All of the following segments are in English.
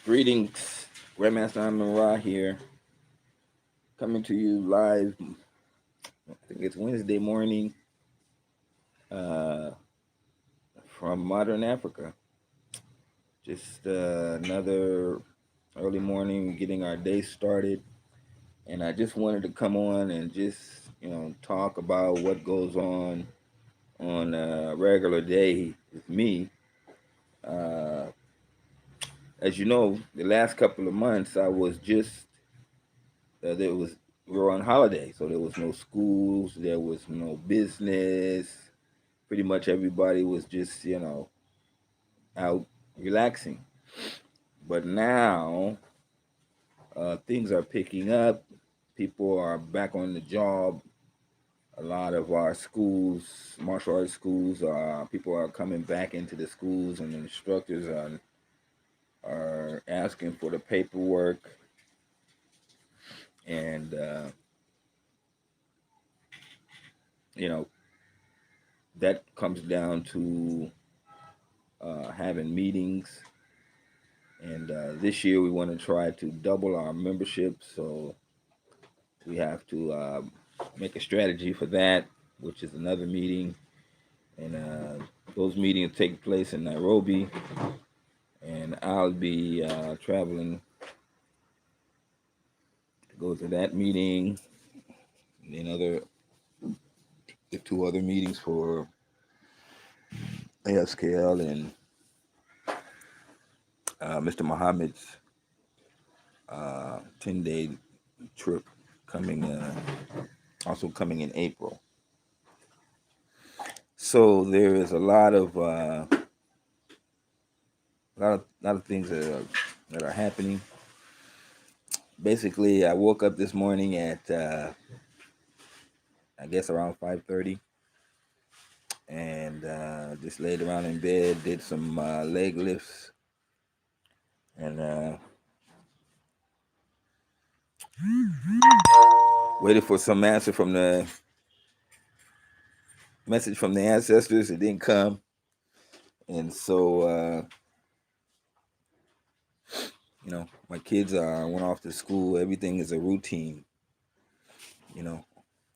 Greetings, Grandmaster Amon here, coming to you live. I think it's Wednesday morning uh, from modern Africa. Just another early morning, getting our day started, and I just wanted to come on and just talk about what goes on a regular day with me. Uh, as you know, the last couple of months I was just there was we were on holiday, so there was no schools, there was no business. Pretty much everybody was just out relaxing. But now things are picking up. People are back on the job. A lot of our schools, martial arts schools, people are coming back into the schools, and the instructors are asking for the paperwork, and you know that comes down to having meetings. And this year we want to try to double our membership, so we have to make a strategy for that, which is another meeting. And those meetings take place in Nairobi, and I'll be traveling to go to that meeting. And then the two other meetings for ASKL and Mr. Muhammad's 10-day trip coming, also coming in April. So there is a lot of things that are happening. Basically, I woke up this morning at I guess around 5:30, and just laid around in bed, did some leg lifts, and waited for some answer from the message from the ancestors. It didn't come, and so my kids went off to school. Everything is a routine. You know,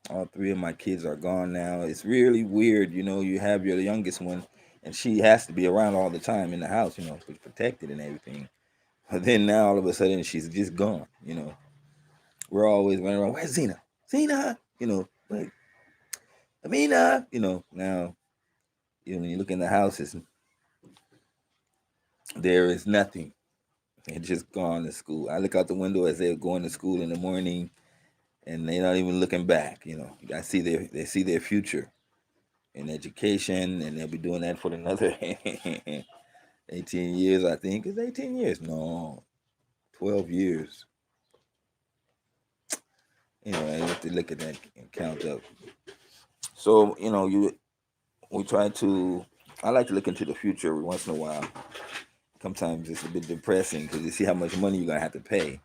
all three of my kids are gone now. It's really weird. You have your youngest one, and she has to be around all the time in the house. Protected and everything. But then now all of a sudden she's just gone. We're always running around. Where's Zena? Zena. Like Amina. Now when you look in the houses, there is nothing. They're just gone to school. I look out the window as they're going to school in the morning, and they're not even looking back. I see they see their future in education, and they'll be doing that for another 18 years. I think it's 18 years. No, 12 years. I have to look at that and count up. So we try to. I like to look into the future every once in a while. Sometimes it's a bit depressing because you see how much money you're gonna have to pay,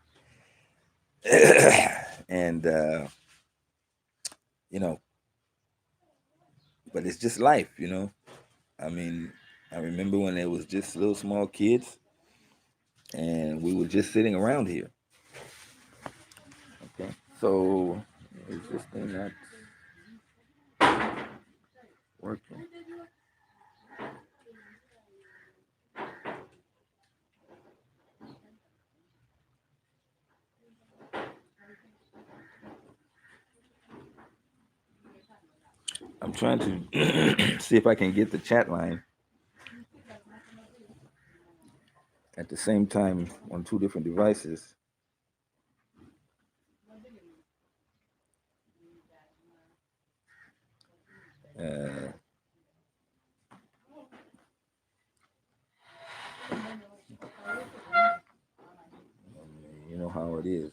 and you know, but it's just life. I mean, I remember when there was just little small kids, and we were just sitting around here. Okay, so is this thing not working? I'm trying to see if I can get the chat line at the same time on two different devices. Uh, you know how it is.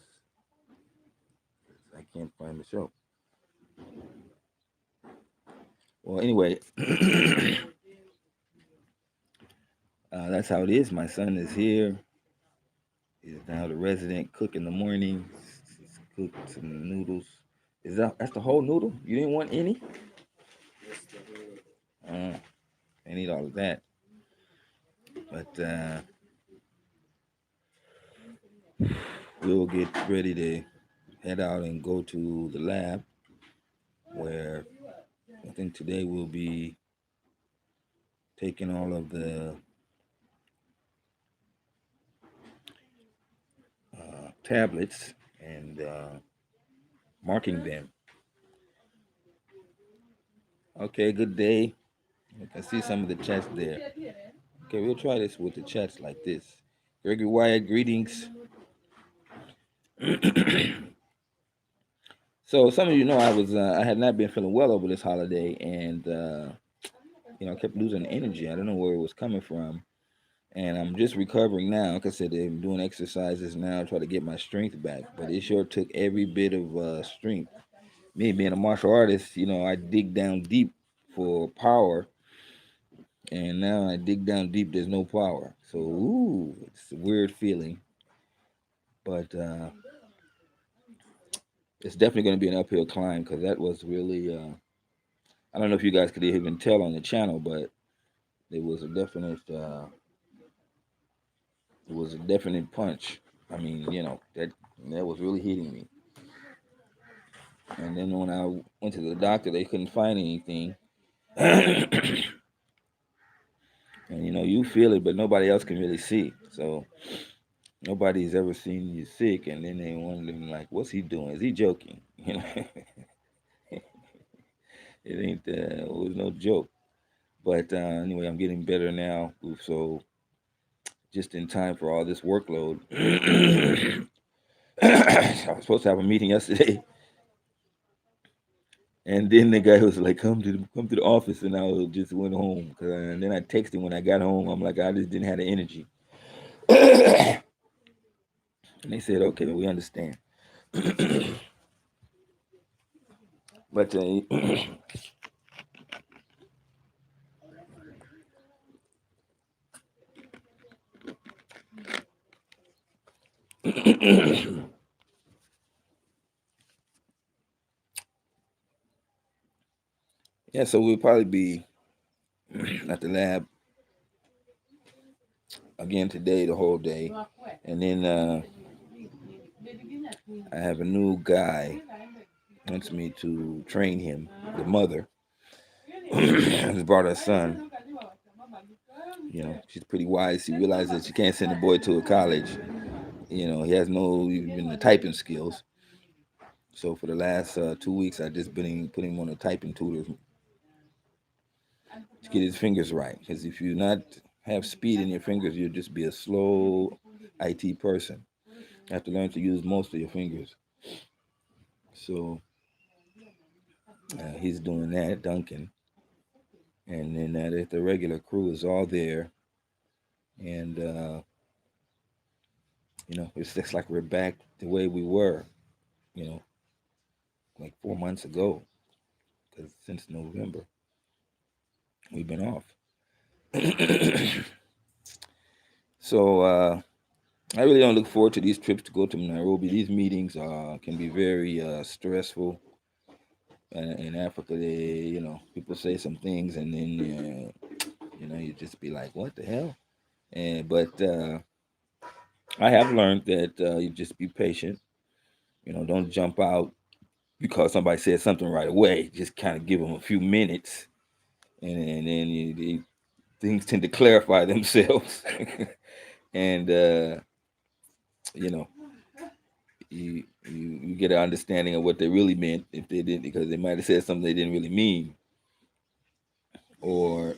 I can't find the show. Well, anyway, that's how it is. My son is here. He's now the resident cook in the morning. He's cooked some noodles. That's the whole noodle? You didn't want any? Uh, I need all of that. But we'll get ready to head out and go to the lab where I think today we'll be taking all of the tablets and marking them. Okay, good day. I can see some of the chats there. Okay, we'll try this with the chats like this. Gregory Wyatt, greetings. So some of you know I had not been feeling well over this holiday, and I kept losing energy. I don't know where it was coming from, and I'm just recovering now. Like I said, I'm doing exercises now, try to get my strength back. But it sure took every bit of strength. Me being a martial artist, I dig down deep for power, and now I dig down deep. There's no power, so it's a weird feeling. But it's definitely going to be an uphill climb because that was really. I don't know if you guys could even tell on the channel, but it was a definite. It was a definite punch. I mean, that was really hitting me. And then when I went to the doctor, they couldn't find anything. And you feel it, but nobody else can really see. So nobody's ever seen you sick, and then they wondering like, what's he doing? Is he joking? It ain't. It was no joke. But anyway, I'm getting better now. So just in time for all this workload. I was supposed to have a meeting yesterday, and then the guy was like, come to the office," and I just went home. And then I texted when I got home. I'm like, I just didn't have the energy, and they said, "Okay, we understand." But yeah, so we'll probably be at the lab again today, the whole day, and then I have a new guy wants me to train him. The mother has brought her son. She's pretty wise. She realizes that she can't send a boy to a college. He has no even the typing skills. So for the last 2 weeks, I just been putting him on a typing tutor to get his fingers right. Because if you not have speed in your fingers, you'll just be a slow IT person. You have to learn to use most of your fingers. So he's doing that, Duncan. And then the regular crew is all there. And, it's just like we're back the way we were, you know, like 4 months ago. Because since November, we've been off. So I really don't look forward to these trips to go to Nairobi. These meetings can be very stressful. In Africa, people say some things, and then you just be like, "What the hell?" But I have learned that you just be patient. Don't jump out because somebody said something right away. Just kind of give them a few minutes, and then things tend to clarify themselves. And you know, you get an understanding of what they really meant if they didn't, because they might have said something they didn't really mean, or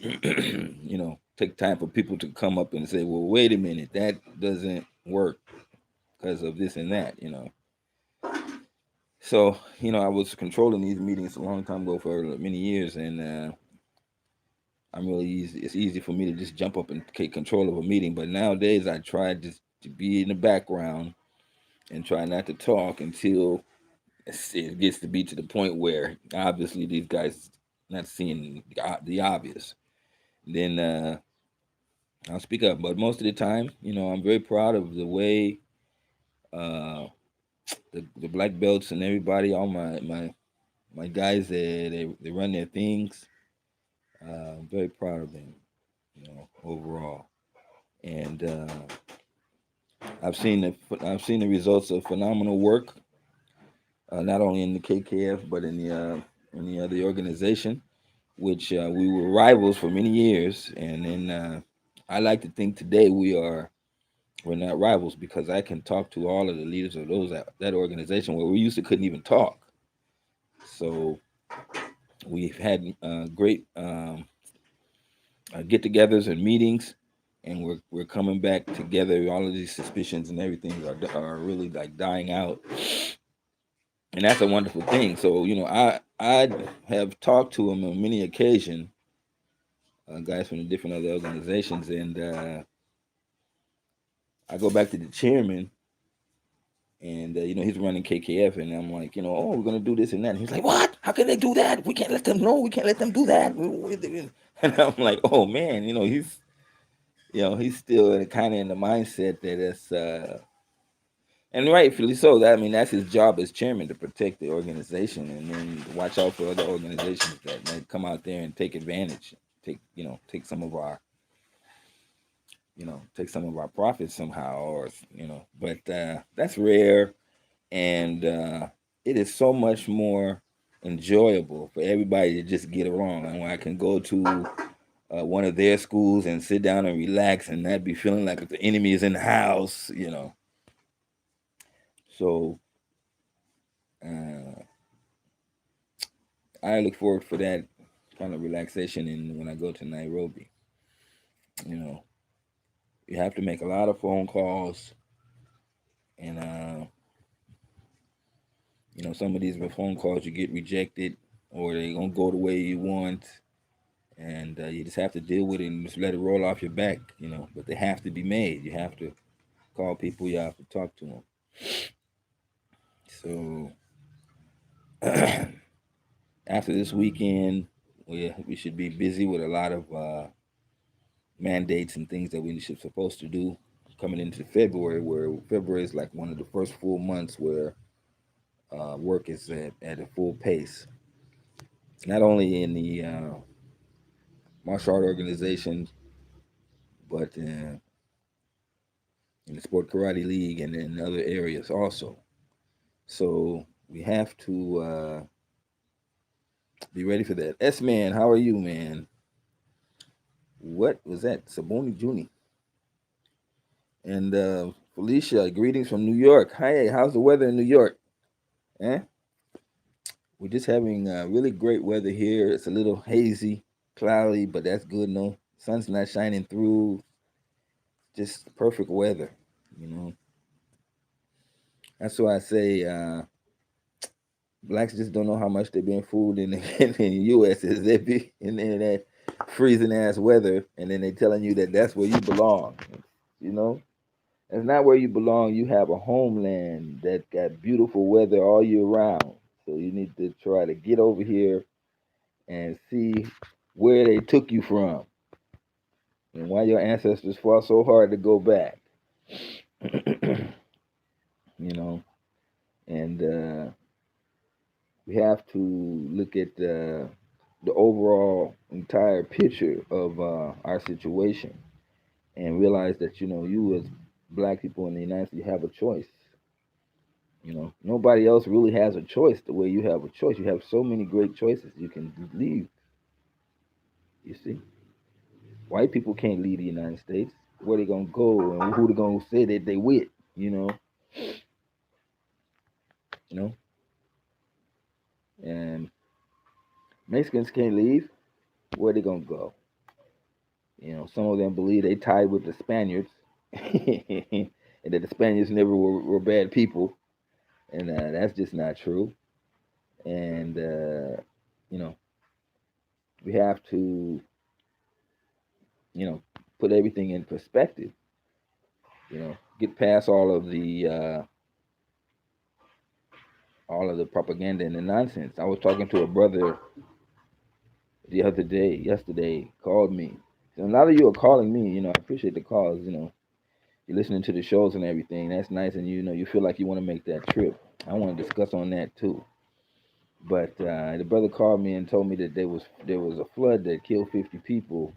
take time for people to come up and say, well, wait a minute, that doesn't work because of this and that. So I was controlling these meetings a long time ago for many years, and I'm really easy. It's easy for me to just jump up and take control of a meeting, but nowadays I try just to be in the background and try not to talk until it gets to be to the point where obviously these guys not seeing the obvious. Then I'll speak up. But most of the time, I'm very proud of the way uh, the black belts and everybody, all my guys, they run their things. I'm very proud of them, overall. And I've seen the results of phenomenal work, not only in the KKF but in the other organization, which we were rivals for many years, and then I like to think today we're not rivals because I can talk to all of the leaders of that organization where we used to couldn't even talk. So we've had great get-togethers and meetings, and we're coming back together. All of these suspicions and everything are really like dying out, and that's a wonderful thing. So I have talked to him on many occasions, guys from the different other organizations, and I go back to the chairman, and he's running KKF, and I'm like, oh, we're gonna do this and that. And he's like, what? How can they do that? We can't let them know. We can't let them do that. And I'm like, oh man, he's still kind of in the mindset that it's and rightfully so. That I mean, that's his job as chairman to protect the organization and then watch out for other organizations that come out there and take advantage, take some of our take some of our profits somehow, or but that's rare, and it is so much more enjoyable for everybody to just get along. And when I can go to one of their schools and sit down and relax and not be feeling like the enemy is in the house. So uh, I look forward for that kind of relaxation. And when I go to Nairobi, you know, you have to make a lot of phone calls, and some of these phone calls you get rejected, or they gonna go the way you want, and you just have to deal with it and just let it roll off your back. But they have to be made. You have to call people. You have to talk to them. So after this weekend, we should be busy with a lot of mandates and things that we should supposed to do coming into February, where February is like one of the first full months where work is at a full pace. Not only in the martial art organizations, but in the sport karate league and in other areas also. So we have to be ready for that. S man, how are you, man? What was that? Saboni Juni. And Felicia, greetings from New York. Hi, how's the weather in New York? Eh? We're just having really great weather here. It's a little hazy, cloudy, but that's good. No, sun's not shining through. Just perfect weather. You know, that's why I say blacks just don't know how much they're being fooled in in the U.S. is they be in that freezing ass weather, and then they telling you that that's where you belong. You know, it's not where you belong. You have a homeland that got beautiful weather all year round. So you need to try to get over here and see where they took you from and why your ancestors fought so hard to go back. you know, and we have to look at the overall entire picture of our situation and realize that you as black people in the United States, you have a choice. Nobody else really has a choice the way you have a choice. You have so many great choices. You can leave. You see, white people can't leave the United States. Where they gonna go and who they gonna say that they with? You know, you know, and Mexicans can't leave. Where they gonna go? Some of them believe they tied with the Spaniards, and that the Spaniards never were bad people, and that's just not true. And you know, we have to, you know, put everything in perspective. Get past all of the propaganda and the nonsense. I was talking to a brother yesterday, called me. So a lot of you are calling me. I appreciate the calls. You're listening to the shows and everything. That's nice, and you feel like you want to make that trip. I want to discuss on that too. But the brother called me and told me that there was a flood that killed 50 people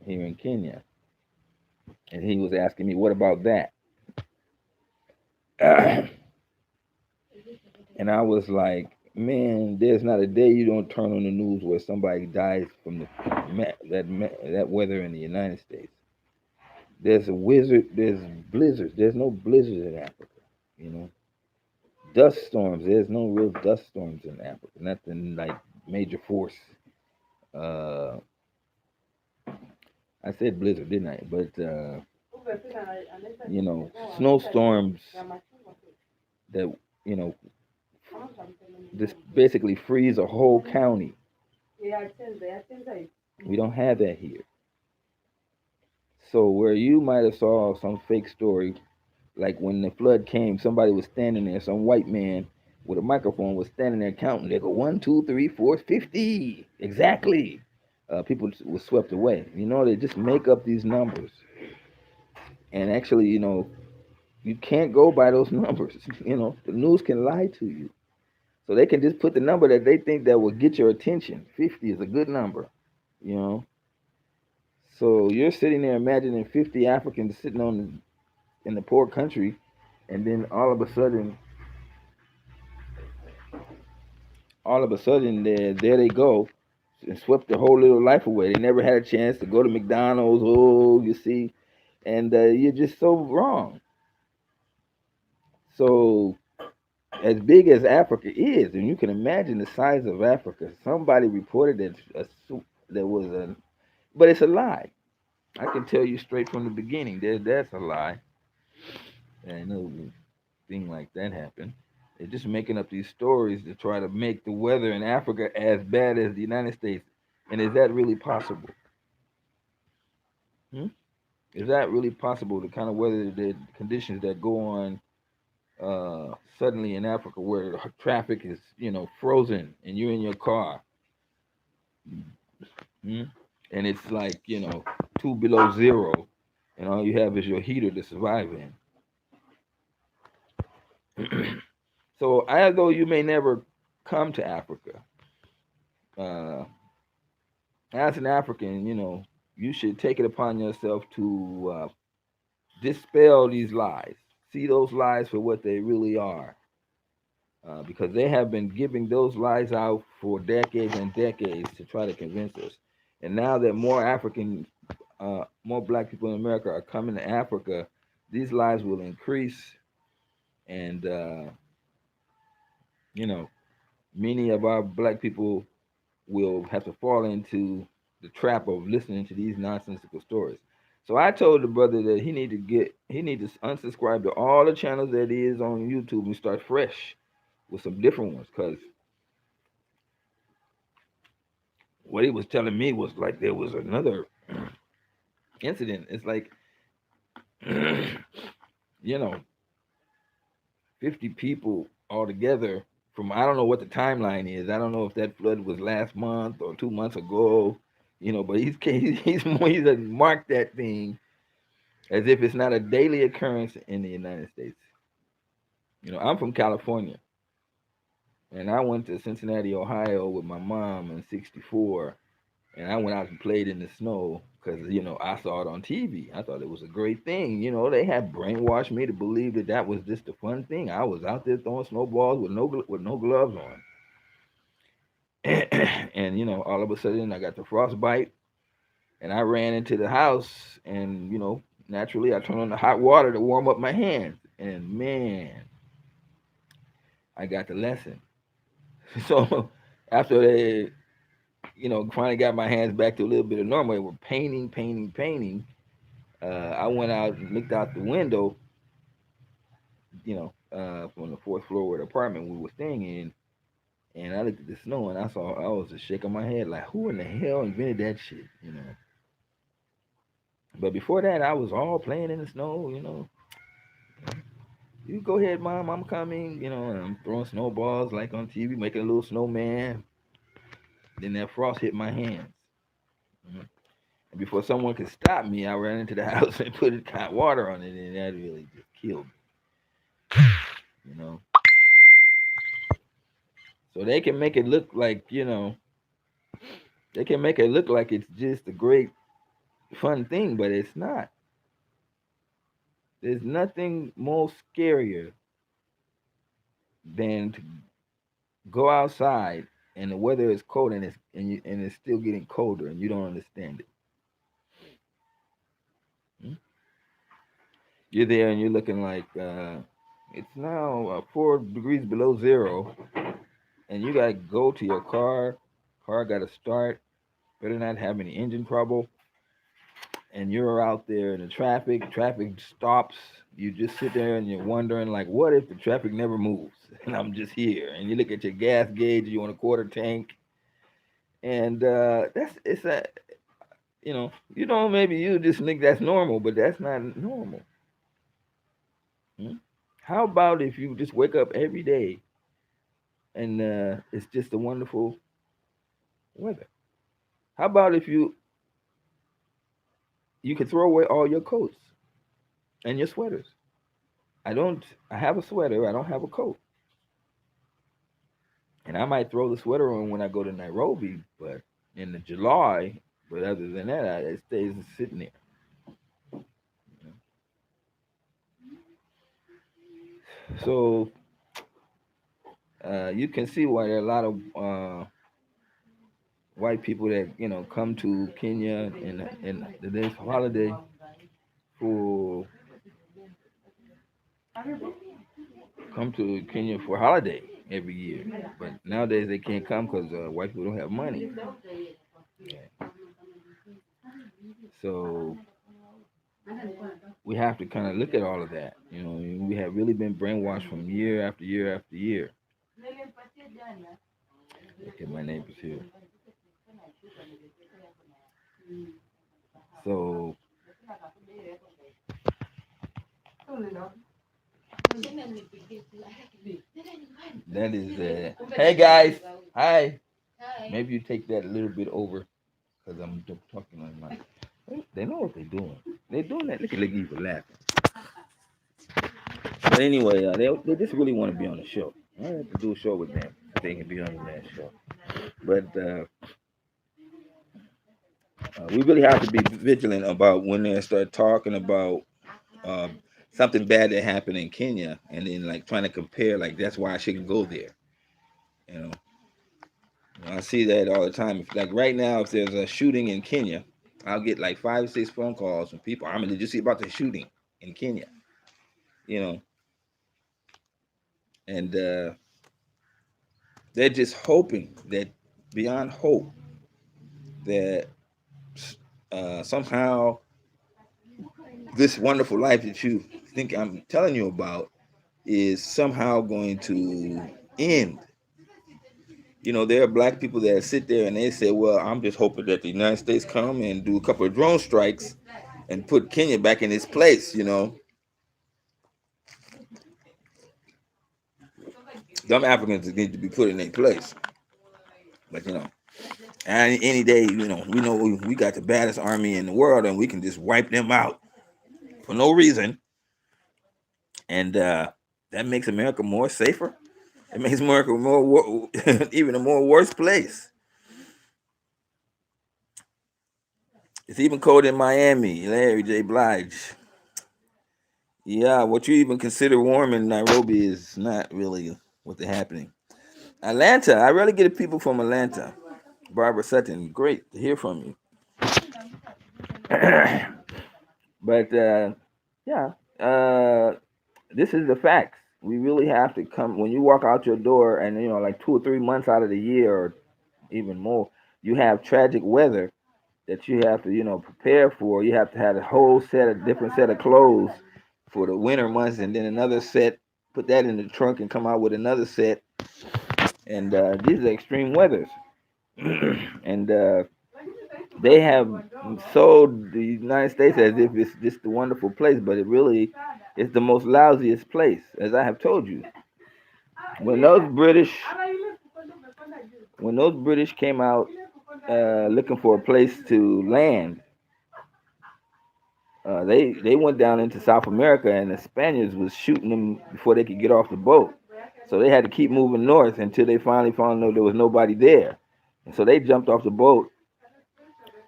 here in Kenya, And he was asking me, what about that? And I was like, man, there's not a day you don't turn on the news where somebody dies from that weather in the United States. There's a wizard. There's blizzards. There's no blizzards in Africa. You know, dust storms. There's no real dust storms in Africa. Nothing like major force. Uh, I said blizzard, didn't I? But you know, snowstorms that you know this basically freeze a whole county. We don't have that here. So where you might have saw some fake story, like when the flood came, somebody was standing there, some white man with a microphone was standing there counting. They go 1, 2, 3, 4, 50, exactly. People was swept away. You know, they just make up these numbers, and actually, you know, you can't go by those numbers. You know, the news can lie to you, so they can just put the number that they think that will get your attention. 50 is a good number, you know. So you're sitting there imagining 50 Africans sitting in the poor country, and then all of a sudden, there they go, and swept their whole little life away. They never had a chance to go to McDonald's. Oh, you see, and you're just so wrong. So as big as Africa is, and you can imagine the size of Africa, somebody reported that there was a, but it's a lie. I can tell you straight from the beginning that's a lie. And no thing like that happened. They're just making up these stories to try to make the weather in Africa as bad as the United States. And is that really possible? Hmm? Is that really possible? The kind of weather, the conditions that go on suddenly in Africa, where traffic is, you know, frozen, and you're in your car, hmm? And it's like, you know, 2 below 0, and all you have is your heater to survive in. So, although you may never come to Africa, uh, as an African, you know, you should take it upon yourself to dispel these lies, see those lies for what they really are, because they have been giving those lies out for decades and decades to try to convince us. And now that more black people in America are coming to Africa, these lies will increase, and you know, many of our black people will have to fall into the trap of listening to these nonsensical stories. So I told the brother that he need to unsubscribe to all the channels that is on YouTube and start fresh with some different ones. Because what he was telling me was like there was another incident. It's like you know, 50 people altogether from, I don't know what the timeline is. I don't know if that flood was last month or 2 months ago. You know, but he's marked that thing as if it's not a daily occurrence in the United States. You know, I'm from California, and I went to Cincinnati, Ohio with my mom in '64, and I went out and played in the snow because, you know, I saw it on TV. I thought it was a great thing. You know, they had brainwashed me to believe that that was just a fun thing. I was out there throwing snowballs with no gloves on. And, you know, all of a sudden I got the frostbite, and I ran into the house, and, you know, naturally I turned on the hot water to warm up my hands. And man, I got the lesson. So after they, you know, finally got my hands back to a little bit of normal, they were painting. I went out and looked out the window, you know, from the fourth floor of the apartment we were staying in, and I looked at the snow, and I was just shaking my head like, who in the hell invented that shit, you know? But before that, I was all playing in the snow, you know. You go ahead, mom, I'm coming, you know, and I'm throwing snowballs like on TV, making a little snowman. Then that frost hit my hands. Mhm. And before someone could stop me, I ran into the house and put hot water on it, and that really just killed me, you know. So they can make it look like, you know, they can make it look like it's just a great fun thing, but it's not. There's nothing more scarier than to go outside and the weather is cold and it's still getting colder and you don't understand it. Hmm? You're there and you're looking like it's now 4 degrees below zero, and you gotta go to your car. Car gotta start. Better not have any engine trouble. And you're out there in the traffic. Traffic stops. You just sit there and you're wondering, like, what if the traffic never moves and I'm just here? And you look at your gas gauge. You want a quarter tank, and that's it's a maybe you just think that's normal, but that's not normal. Hmm? How about if you just wake up every day and it's just a wonderful weather? How about if you could throw away all your coats and your sweaters? I don't. I have a sweater. I don't have a coat, and I might throw the sweater on when I go to Nairobi, but in the July. But other than that, it stays sitting there. So you can see why there are a lot of white people that come to Kenya and this holiday for come to Kenya for holiday every year. But nowadays they can't come because white people don't have money. So we have to kind of look at all of that. We have really been brainwashed from year after year after year. Okay, my neighbors here. So that is hey guys, hi. Maybe you take that a little bit over because I'm talking on my. They know what they're doing. They're doing that. Look at Eva laughing. But anyway, they just really want to be on the show. I have to do a show with them. They can be on the last show. But we really have to be vigilant about when they start talking about um, something bad that happened in Kenya, and then like trying to compare, like that's why I shouldn't go there. You know, I see that all the time. If, like right now, if there's a shooting in Kenya, I'll get like 5 or 6 phone calls from people. I mean, did you see about the shooting in Kenya? You know, and they're just hoping that beyond hope that somehow this wonderful life that you think I'm telling you about is somehow going to end. There are black people that sit there and they say, well, I'm just hoping that the United States come and do a couple of drone strikes and put Kenya back in its place. Dumb Africans need to be put in their place. But, and any day, we know we got the baddest army in the world and we can just wipe them out for no reason. And that makes America more safer. It makes America more even a more worse place. It's even cold in Miami. Larry J. Blige. Yeah, what you even consider warm in Nairobi is not really what's happening. Atlanta, I rarely get people from Atlanta. Barbara Sutton, great to hear from you. But yeah, this is the facts. We really have to come when you walk out your door, and like 2 or 3 months out of the year, or even more, you have tragic weather that you have to prepare for. You have to have a whole different set of clothes for the winter months, and then another set. Put that in the trunk and come out with another set. And these are extreme weathers, and they have sold the United States as if it's just a wonderful place, but it really is the most lousiest place, as I have told you. When those British, when those British came out looking for a place to land, they went down into South America, and the Spaniards was shooting them before they could get off the boat. So they had to keep moving north until they finally found out there was nobody there. And so they jumped off the boat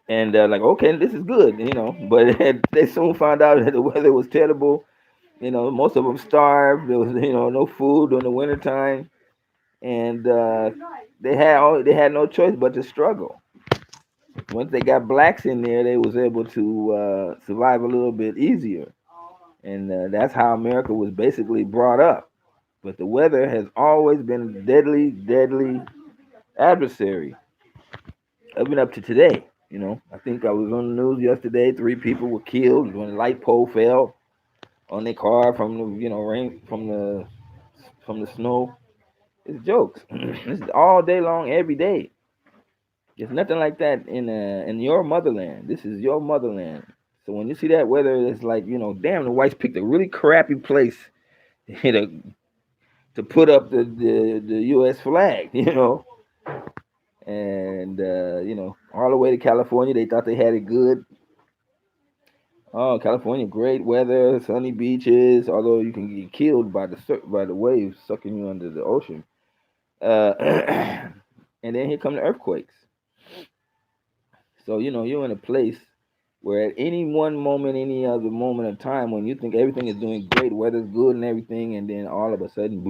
and like, okay, this is good. But they soon found out that the weather was terrible, Most of them starved. There was, no food during the wintertime, and they had no choice but to struggle. Once they got blacks in there, they was able to survive a little bit easier, and that's how America was basically brought up. But the weather has always been a deadly, deadly adversary, even up to today. I think I was on the news yesterday. 3 people were killed when a light pole fell on their car from the rain from the snow. It's jokes. This is all day long, every day. There's nothing like that in your motherland. This is your motherland. So when you see that weather, it's like damn, the whites picked a really crappy place to to put up the U.S. flag. And all the way to California, they thought they had it good. Oh, California, great weather, sunny beaches. Although you can get killed by the waves sucking you under the ocean. Uh, and then here come the earthquakes. So you're in a place where at any one moment, any other moment of time, when you think everything is doing great, weather's good and everything, and then all of a sudden,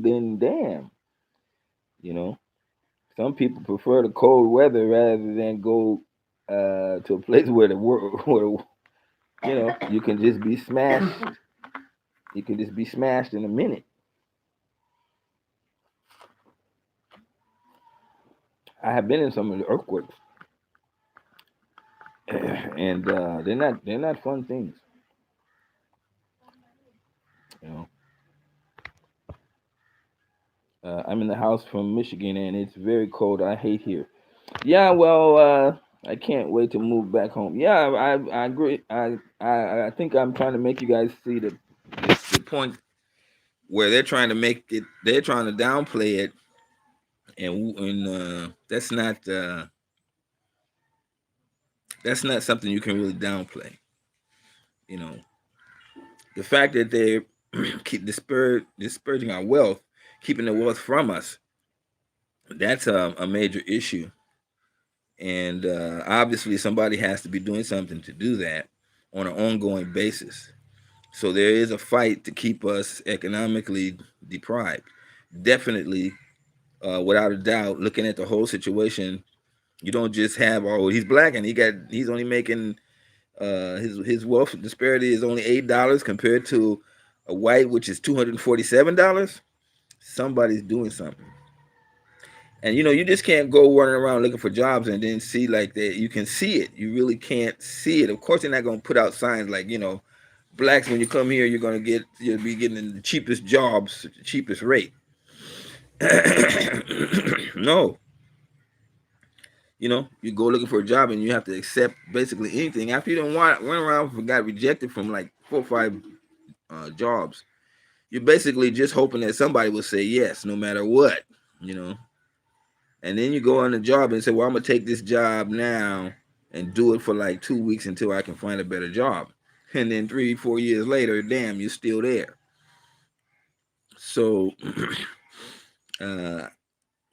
then damn, you know, some people prefer the cold weather rather than go to a place where the world, where you can just be smashed. You can just be smashed in a minute. I have been in some of the earthquakes, and they're not fun things. You know, I'm in the house from Michigan, and it's very cold. I hate here. Yeah, well, I can't wait to move back home. Yeah, I agree. I think I'm trying to make you guys see the point where they're trying to make it. They're trying to downplay it, and that's not something you can really downplay. You know, the fact that they're keep dispersing our wealth, keeping the wealth from us, that's a major issue. And obviously, somebody has to be doing something to do that on an ongoing basis. So there is a fight to keep us economically deprived. Definitely, without a doubt, looking at the whole situation, you don't just have, oh, he's black and he's only making his wealth disparity is only $8 compared to a white, which is $247. Somebody's doing something. And you just can't go running around looking for jobs and then see like that. You can see it. You really can't see it. Of course, they're not going to put out signs like blacks. When you come here, you'll be getting the cheapest jobs, the cheapest rate. No, you go looking for a job and you have to accept basically anything. After you don't want run around and got rejected from like 4 or 5 jobs, you're basically just hoping that somebody will say yes, no matter what. You know, and then you go on the job and say, well, I'm gonna take this job now and do it for like 2 weeks until I can find a better job. And then 3, 4 years later, damn, you're still there. So, uh,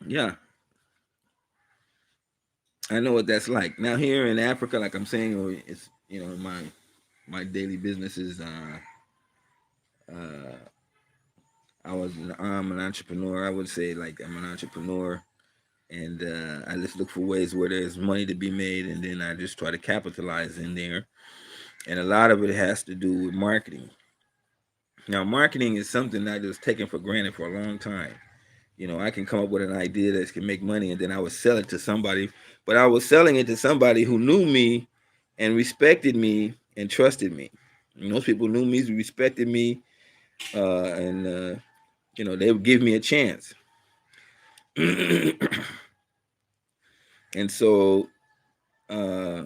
yeah, I know what that's like. Now here in Africa, like I'm saying, it's my daily business is uh, I'm an entrepreneur. I would say like I'm an entrepreneur, and I just look for ways where there's money to be made, and then I just try to capitalize in there. And a lot of it has to do with marketing. Now, marketing is something that was taken for granted for a long time. I can come up with an idea that can make money, and then I would sell it to somebody. But I was selling it to somebody who knew me and respected me and trusted me. And those people knew me, respected me, and they would give me a chance. And so uh,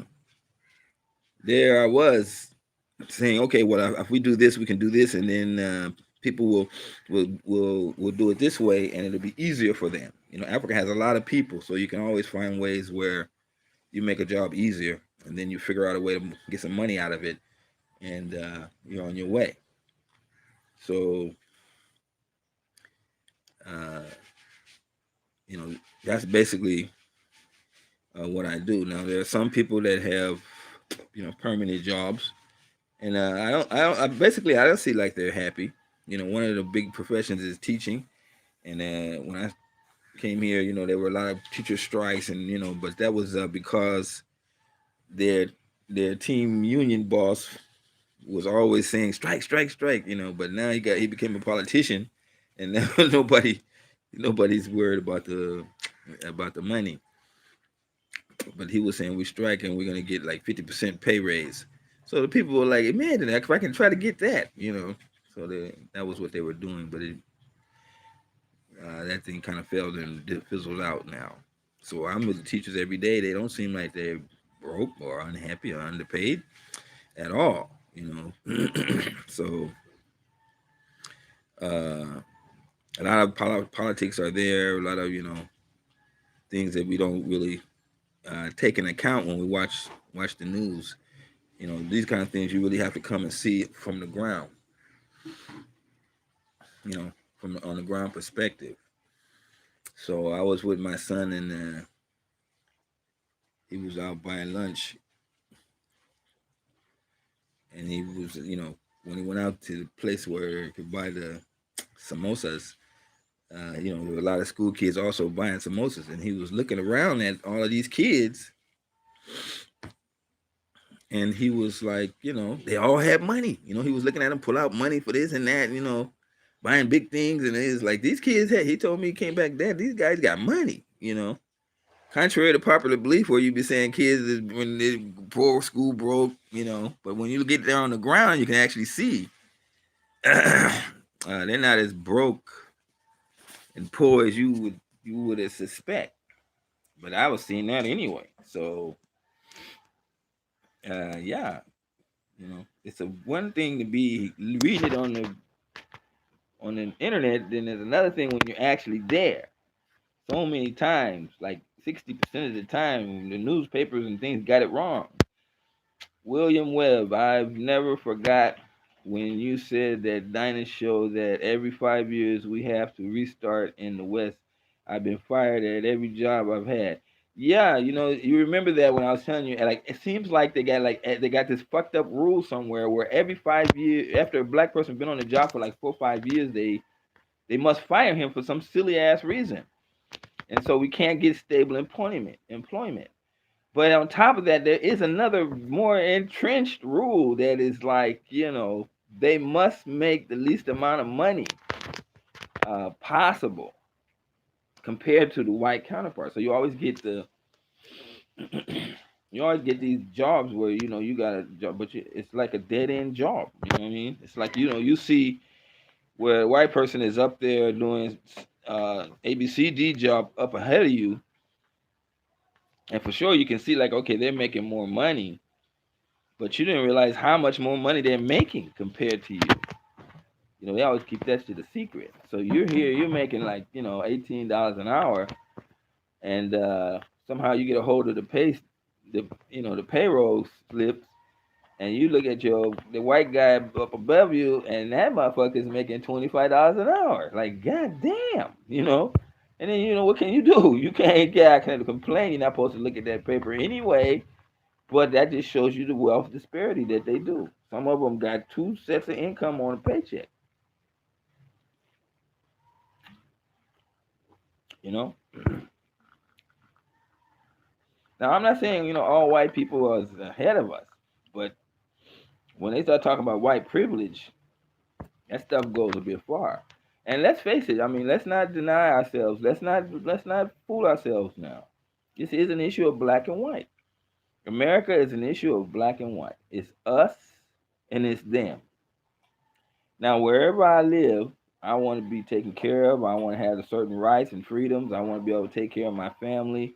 there I was saying, okay, well, if we do this, we can do this, and then people will do it this way, and it'll be easier for them. Africa has a lot of people, so you can always find ways where you make a job easier, and then you figure out a way to get some money out of it, and you're on your way. So, uh, that's basically what I do. Now, there are some people that have permanent jobs, And I don't see like they're happy. One of the big professions is teaching, and when I came here, there were a lot of teacher strikes, and but that was because their their team union boss was always saying strike, strike, strike. But now he became a politician, and now nobody's worried about the money. But he was saying we strike and we're gonna get like 50% pay raise. So the people were like, imagine that if I can try to get that. So that was what they were doing, but that thing kind of failed and fizzled out now. So I'm with the teachers every day. They don't seem like they're broke or unhappy or underpaid at all. So uh, a lot of politics are there. A lot of things that we don't really take into account when we watch the news. These kind of things you really have to come and see from the ground. From on the ground perspective. So I was with my son, and he was out buying lunch, and he was, when he went out to the place where he could buy the samosas, there were a lot of school kids also buying samosas, and he was looking around at all of these kids, and he was like, they all had money. He was looking at them pull out money for this and that, buying big things, and it's like these kids had. He told me he came back then. These guys got money. Contrary to popular belief, where you be saying kids is when they poor, school broke. But when you get down on the ground, you can actually see they're not as broke and poor as you would suspect. But I was seeing that anyway. So yeah, it's a one thing to be reading it on the internet. Then there's another thing when you're actually there. So many times, like 60% of the time, the newspapers and things got it wrong. William Webb, I've never forgot when you said that Dinah show that every 5 years we have to restart in the West. I've been fired at every job I've had. Yeah, you remember that when I was telling you, like it seems like they got this fucked up rule somewhere where every 5 years, after a black person been on the job for like 4 or 5 years, they must fire him for some silly ass reason, and so we can't get stable employment. But on top of that, there is another more entrenched rule that is like, they must make the least amount of money possible compared to the white counterpart. So you always get these jobs where you got a job, but it's like a dead end job. You know what I mean? It's like you see where a white person is up there doing ABCD job up ahead of you, and for sure you can see like, okay, they're making more money, but you didn't realize how much more money they're making compared to you. They always keep that shit a secret. So you're here, you're making like, $18 an hour, and somehow you get a hold of the payroll slips, and you look at the white guy up above you, and that motherfucker's making $25 an hour. Like, goddamn. And then what can you do? You can't get out of complain. You're not supposed to look at that paper anyway. But that just shows you the wealth disparity that they do. Some of them got two sets of income on a paycheck. You know. Now I'm not saying all white people are ahead of us, but when they start talking about white privilege, that stuff goes a bit far. And let's face it. I mean, let's not deny ourselves. Let's not fool ourselves now. This is an issue of black and white. America is an issue of black and white. It's us and it's them. Now, wherever I live, I want to be taken care of. I want to have certain rights and freedoms. I want to be able to take care of my family.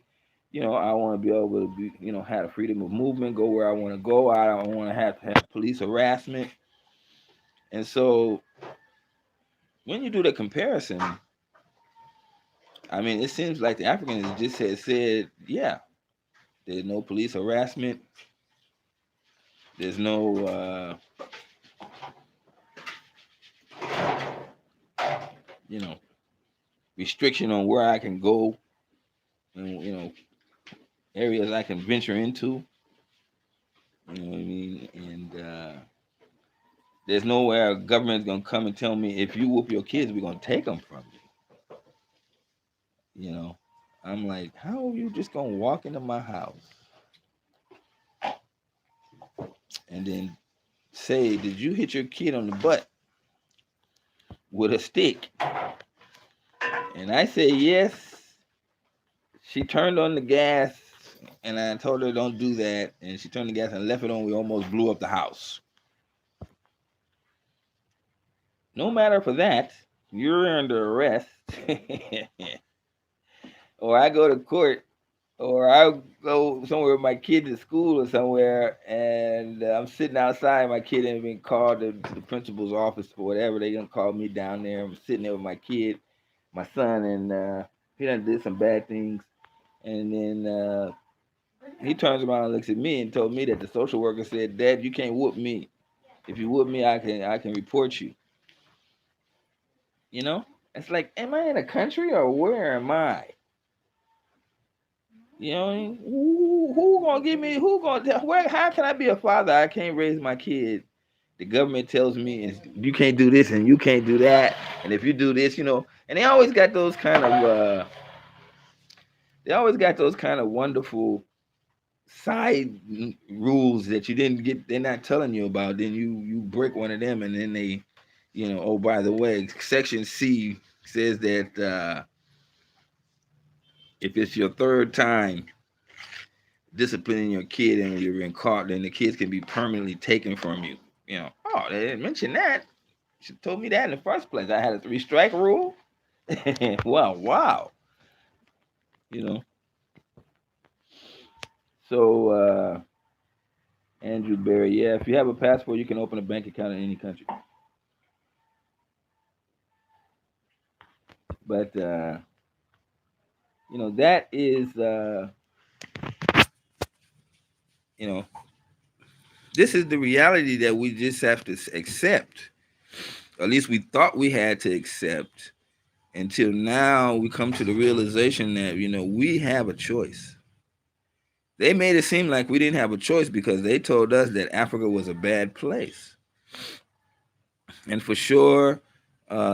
I want to be able to have the freedom of movement, go where I want to go. I don't want to have police harassment. And so when you do the comparison, I mean, it seems like the Africans just said, yeah, there's no police harassment. There's no, you know, restriction on where I can go and, areas I can venture into. You know what I mean? And There's nowhere a government's gonna come and tell me if you whoop your kids, we're gonna take them from you. You know, I'm like, how are you just gonna walk into my house and then say, did you hit your kid on the butt with a stick? And I say yes. She turned on the gas, and I told her don't do that, and she turned the gas and left it on. We almost blew up the house. No matter for that, you're under arrest, or I go to court, or I go somewhere with my kid to school or somewhere, and I'm sitting outside. My kid ain't been called to the principal's office for whatever. They gonna call me down there. I'm sitting there with my kid, my son, and he done did some bad things, and then he turns around and looks at me and told me that the social worker said, "Dad, you can't whoop me. If you whoop me, I can report you." You know, it's like, am I in a country or where am I? You know, who gonna give me? Who gonna tell? Where? How can I be a father? I can't raise my kid. The government tells me you can't do this and you can't do that, and if you do this, and they always got those kind of wonderful side rules that you didn't get. They're not telling you about. Then you break one of them, and then they, oh, by the way, Section C says that if it's your third time disciplining your kid and you're in caught, then the kids can be permanently taken from you. Oh, they didn't mention that. She told me that in the first place. I had a 3-strike rule. Wow. You know. So Andrew Berry, yeah, if you have a passport, you can open a bank account in any country. But that is this is the reality that we just have to accept. At least we thought we had to accept until now we come to the realization that we have a choice. They made it seem like we didn't have a choice because they told us that Africa was a bad place. And for sure,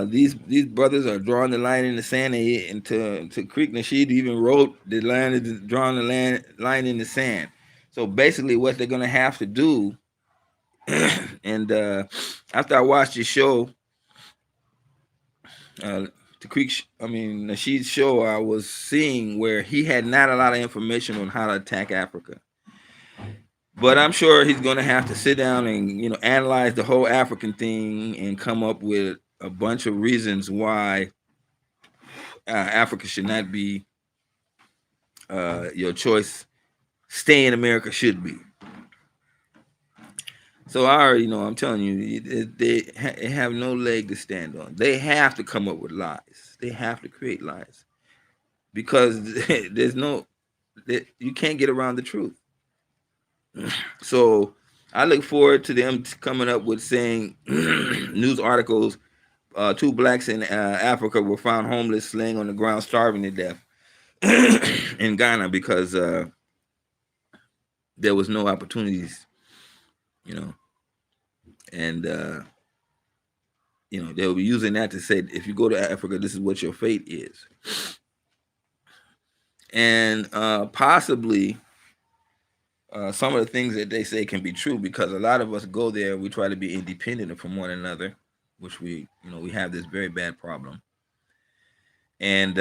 these brothers are drawing the line in the sand. And to Creek Nasheed even wrote the line is drawing the line in the sand. So basically, what they're gonna have to do, and after I watched the show, Nasheed's show, I was seeing where he had not a lot of information on how to attack Africa. But I'm sure he's going to have to sit down and analyze the whole African thing and come up with a bunch of reasons why Africa should not be your choice. Stay in America should be. So I already know. I'm telling you, they have no leg to stand on. They have to come up with lies. They have to create lies because you can't get around the truth. So I look forward to them coming up with saying news articles. 2 blacks in Africa were found homeless, laying on the ground, starving to death in Ghana because there was no opportunities, and they'll be using that to say, if you go to Africa, this is what your fate is, and possibly some of the things that they say can be true because a lot of us go there. We try to be independent from one another, which we have this very bad problem, and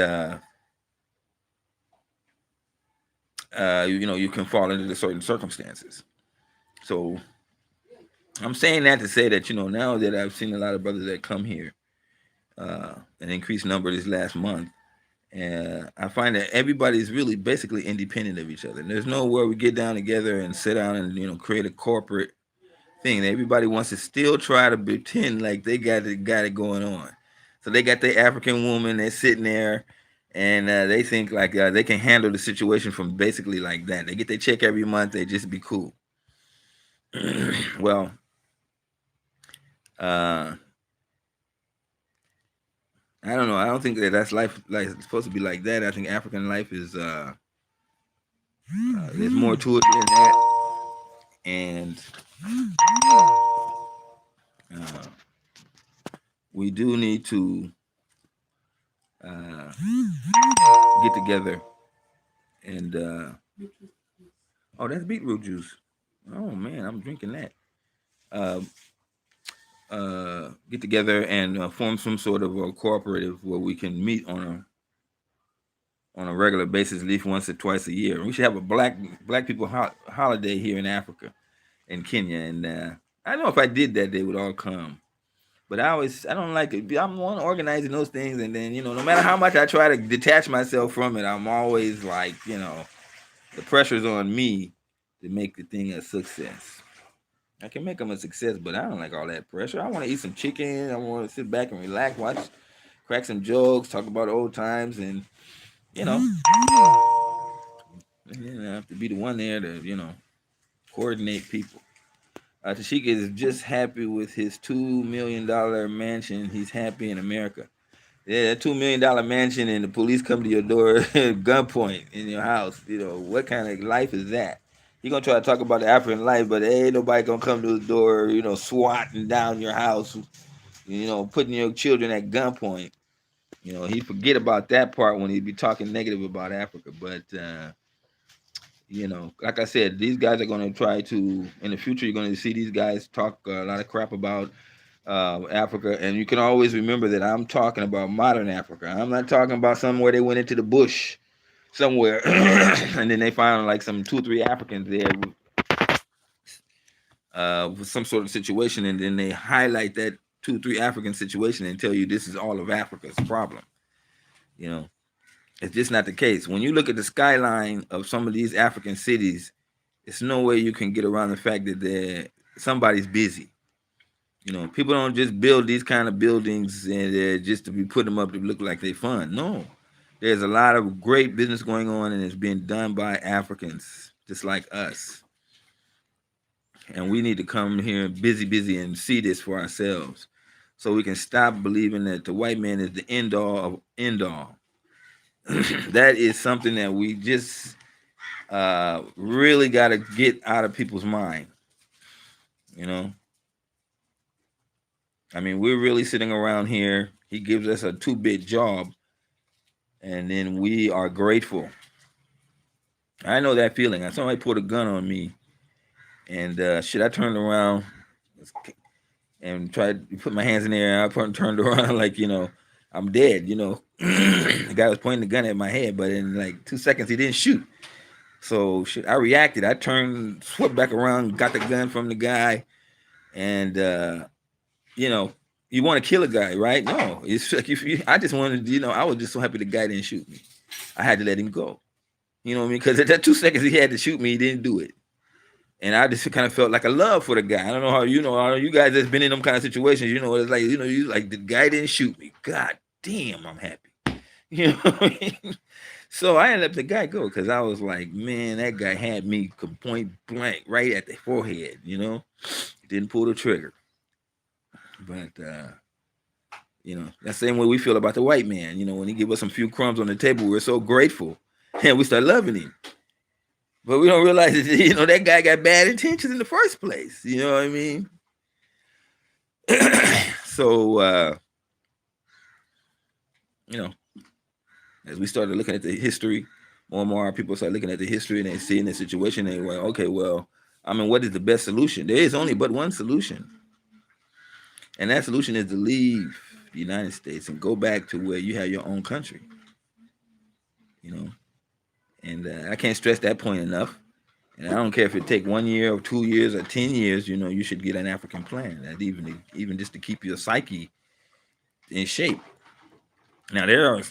you can fall into certain circumstances. So I'm saying that to say that now that I've seen a lot of brothers that come here, an increased number this last month, and I find that everybody's really basically independent of each other. And there's nowhere we get down together and sit down and create a corporate thing. Everybody wants to still try to pretend like they got it going on. So they got their African woman that's sitting there, and they think like they can handle the situation from basically like that. They get their check every month. They just be cool. Well, I don't know. I don't think that's life. Like it's supposed to be like that. I think African life is there's more to it than that, and we do need to uh, get together and oh, that's beetroot juice. Oh man, I'm drinking that. Uh, get together and form some sort of a cooperative where we can meet on a regular basis, at least once or twice a year. We should have a black people holiday here in Africa, in Kenya, and I know if I did that, they would all come. But I don't like it. I'm one organizing those things, and then no matter how much I try to detach myself from it, I'm always like, the pressure's on me to make the thing a success. I can make them a success, but I don't like all that pressure. I want to eat some chicken. I want to sit back and relax, watch, crack some jokes, talk about old times, and you know, and then I have to be the one there to coordinate people. Tashika is just happy with his $2 million mansion. He's happy in America. Yeah, that $2 million mansion, and the police come to your door at gunpoint in your house. What kind of life is that? He gonna try to talk about the African life, but ain't nobody gonna come to the door, swatting down your house, putting your children at gunpoint. He forget about that part when he be talking negative about Africa. But like I said, these guys are gonna try to in the future. You're gonna see these guys talk a lot of crap about Africa, and you can always remember that I'm talking about modern Africa. I'm not talking about somewhere they went into the bush somewhere, and then they found like some 2 or 3 Africans there with some sort of situation, and then they highlight that 2 or 3 African situation and tell you this is all of Africa's problem. You know, it's just not the case. When you look at the skyline of some of these African cities, it's no way you can get around the fact that somebody's busy. People don't just build these kind of buildings and just to be put them up to look like they fun. No, there's a lot of great business going on, and it's being done by Africans just like us. And we need to come here busy, and see this for ourselves, so we can stop believing that the white man is the end all of end all. That is something that we just really got to get out of people's mind. You know, I mean, we're really sitting around here. He gives us a 2-bit job, and then we are grateful. I know that feeling. Somebody put a gun on me, and shit, I turned around and tried to put my hands in the air. And I turned around like, I'm dead. The guy was pointing the gun at my head, but in like 2 seconds, he didn't shoot. So shit, I reacted. I turned, swept back around, got the gun from the guy, and you know, you want to kill a guy, right? No, it's like I just wanted, I was just so happy the guy didn't shoot me. I had to let him go. You know what I mean? Because at that 2 seconds he had to shoot me, he didn't do it. And I just kind of felt like a love for the guy. I don't know how I know you guys that's been in them kind of situations. It's like you like the guy didn't shoot me. God damn, I'm happy. You know what I mean? So I ended up the guy go because I was like, man, that guy had me point blank right at the forehead. Didn't pull the trigger. But that same way we feel about the white man. When he give us some few crumbs on the table, we're so grateful, and we start loving him. But we don't realize that that guy got bad intentions in the first place. You know what I mean? So as we started looking at the history, more and more people start looking at the history and they see in the situation. They went, okay, well, I mean, what is the best solution? There is only but one solution, and that solution is to leave the United States and go back to where you have your own country. And I can't stress that point enough. And I don't care if it take 1 year or 2 years or 10 years. You should get an African plan. That even just to keep your psyche in shape. Now there are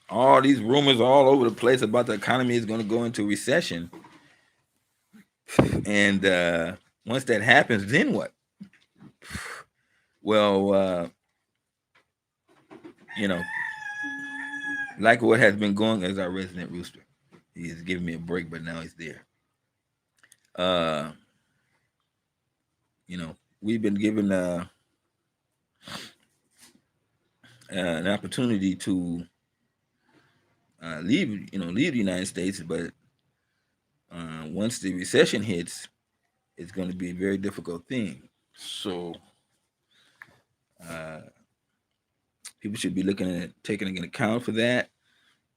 all these rumors all over the place about the economy is going to go into recession, and once that happens, then what? Well, like what has been going as our resident rooster. He's giving me a break, but now he's there. Uh, we've been given an opportunity to leave the United States, but once the recession hits, it's going to be a very difficult thing. So People should be looking at taking an account for that.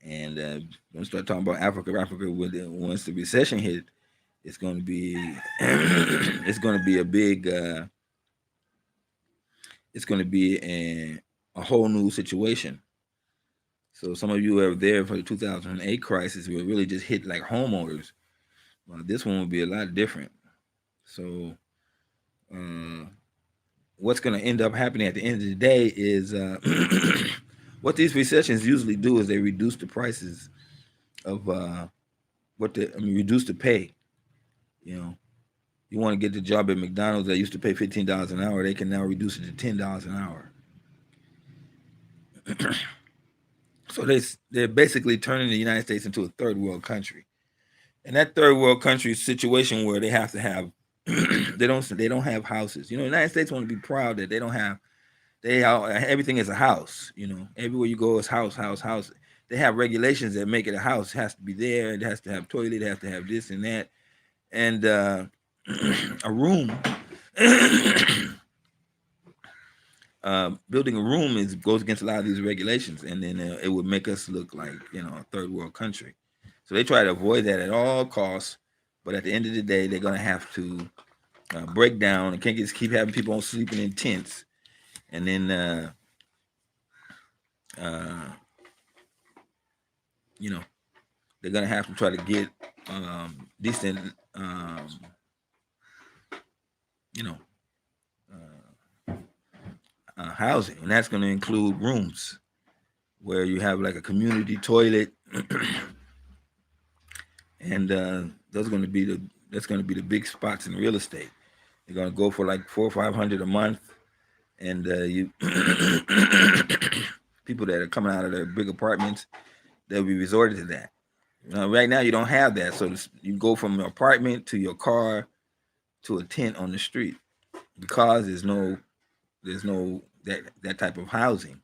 And when we start talking about Africa, once the recession hit, it's going to be it's going to be a big it's going to be a whole new situation. So some of you were there for the 2008 crisis, where it really just hit like homeowners. Well, this one will be a lot different. So uh, what's going to end up happening at the end of the day is what these recessions usually do is they reduce the prices of reduce the pay. You know, you want to get the job at McDonald's that used to pay $15 an hour, they can now reduce it to $10 an hour. So they're basically turning the United States into a third world country, and that third world country situation where they have to have they don't have houses. You know, the United States want to be proud that everything is a house. You know, everywhere you go is house, house, house. They have regulations that make it a house. It has to be there. It has to have toilet. It has to have this and that, and a room. Building a room goes against a lot of these regulations, and then it would make us look like a third world country. So they try to avoid that at all costs. But at the end of the day, they're going to have to break down and can't just keep having people on sleeping in tents, and then they're going to have to try to get decent housing, and that's going to include rooms where you have like a community toilet, and that's going to be the big spots in real estate. They're going to go for like $400 or $500 a month, and you people that are coming out of their big apartments, they'll be resorted to that. Right now, you don't have that, so you go from an apartment to your car to a tent on the street because there's no that type of housing.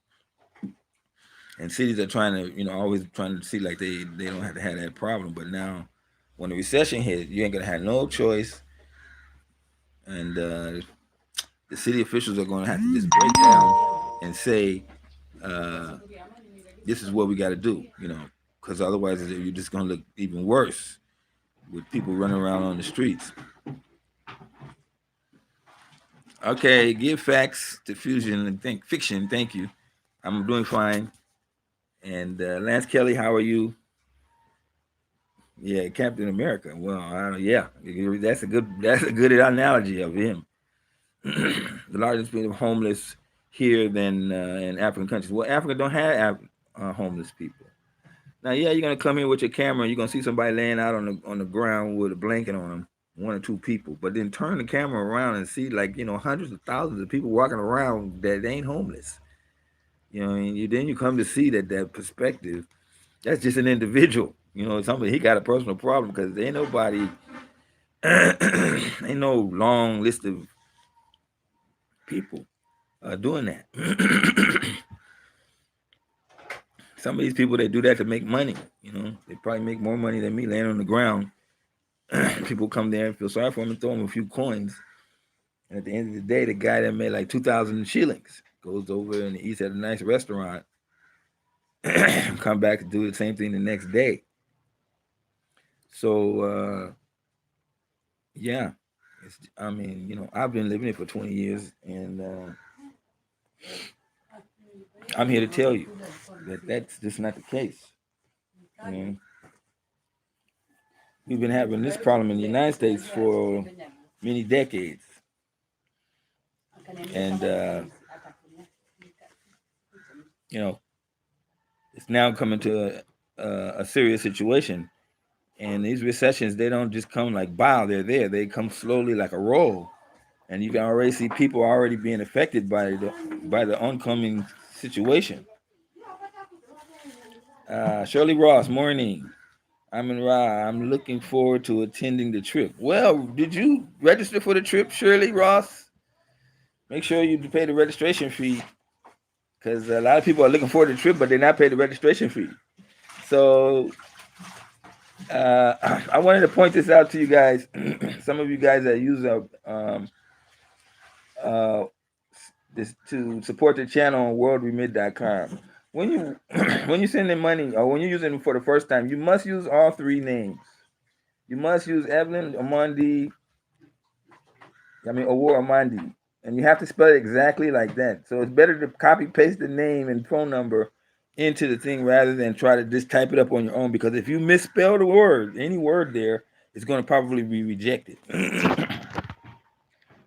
And cities are trying to, always trying to see like they don't have to have that problem. But now, when the recession hit, you ain't gonna have no choice, and the city officials are gonna have to just break down and say, "This is what we got to do," because otherwise you're just gonna look even worse with people running around on the streets. Okay, give facts to fusion and think fiction. Thank you. I'm doing fine. And Lance Kelly, how are you? Yeah, Captain America. Well, yeah, that's a good analogy of him. The largest being of homeless here than in African countries. Well, Africa don't have homeless people. Now, yeah, you're gonna come here with your camera, and you're gonna see somebody laying out on the ground with a blanket on them, one or two people. But then turn the camera around and see hundreds of thousands of people walking around that ain't homeless. And then you come to see that perspective. That's just an individual. Somebody he got a personal problem because ain't nobody, ain't no long list of people doing that. Some of these people that do that to make money, they probably make more money than me laying on the ground. People come there and feel sorry for them and throw them a few coins. And at the end of the day, the guy that made like 2,000 shillings goes over and eats at a nice restaurant, come back and do the same thing the next day. So, yeah, I've been living it for 20 years, and I'm here to tell you that that's just not the case. We've been having this problem in the United States for many decades, and it's now coming to a serious situation. And these recessions, they don't just come like bow, they're there. They come slowly like a roll. And you can already see people already being affected by the oncoming situation. Shirley Ross, morning. I'm looking forward to attending the trip. Well, did you register for the trip, Shirley Ross? Make sure you pay the registration fee, because a lot of people are looking forward to the trip, but they're not paying the registration fee. So I wanted to point this out to you guys. Some of you guys that use this to support the channel on worldremit.com. When you when you send in money or when you're using it for the first time, you must use all three names. You must use Evalyne Awuor Amoni, and you have to spell it exactly like that. So it's better to copy paste the name and phone number into the thing rather than try to just type it up on your own. Because if you misspell the word, any word there, it's going to probably be rejected.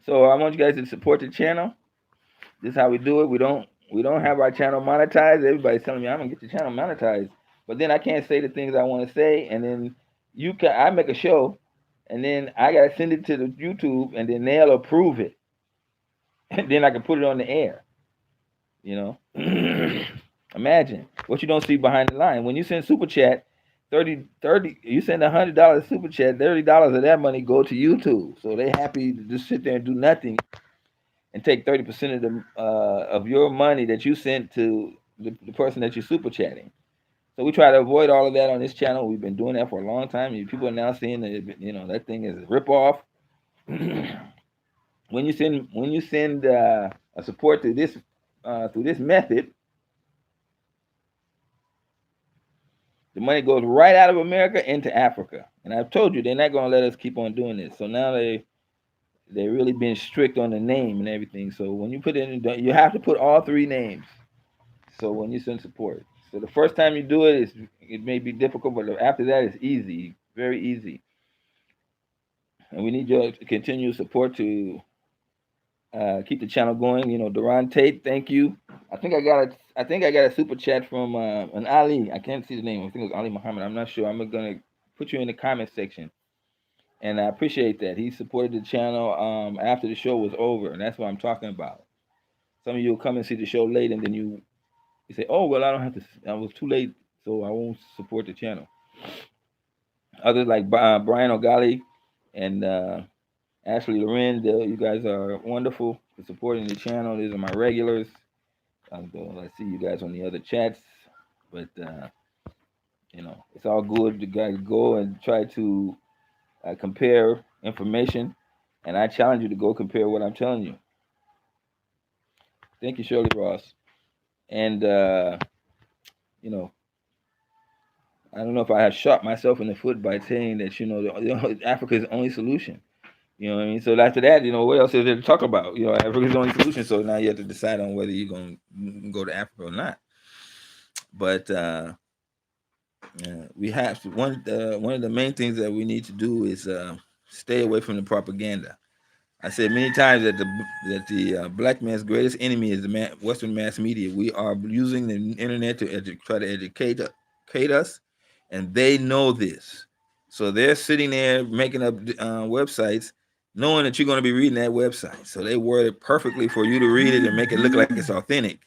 So I want you guys to support the channel. This is how we do it. We don't have our channel monetized. Everybody's telling me I'm gonna get your channel monetized, but then I can't say the things I want to say, and then I make a show, and then I gotta send it to the YouTube, and then they'll approve it, and then I can put it on the air. You know, imagine what you don't see behind the line when you send super chat. 30, you send $100 super chat, $30 of that money go to YouTube. So they happy to just sit there and do nothing and take 30% of your money that you sent to the person that you're super chatting. So we try to avoid all of that on this channel. We've been doing that for a long time. People are now seeing that that thing is a rip off. when you send a support through this method, the money goes right out of America into Africa. And I've told you they're not going to let us keep on doing this. So now they're really being strict on the name and everything. So when you put in, you have to put all three names. So when you send support, so the first time you do it, it may be difficult, but after that, it's easy, very easy. And we need your continued support to keep the channel going. Duran Tate, thank you. I think I got a super chat from an Ali. I can't see the name. I think it was Ali Muhammad. I'm not sure. I'm gonna put you in the comment section, and I appreciate that. He supported the channel after the show was over, and that's what I'm talking about. Some of you will come and see the show late, and then you say, "Oh, well, I don't have to. I was too late, so I won't support the channel." Others like Brian O'Galley and Ashley Loren, you guys are wonderful for supporting the channel. These are my regulars. I see you guys on the other chats, but it's all good. You guys go and try to compare information, and I challenge you to go compare what I'm telling you. Thank you, Shirley Ross. And I don't know if I have shot myself in the foot by saying that Africa is the only solution. You know what I mean? So after that, what else is there to talk about? Africa is the only solution. So now you have to decide on whether you're going to go to Africa or not. But we have to. One of the main things that we need to do is stay away from the propaganda. I said many times that the black man's greatest enemy is the Western mass media. We are using the internet to try to educate us, and they know this. So they're sitting there making up websites, knowing that you're going to be reading that website. So they word it perfectly for you to read it and make it look like it's authentic.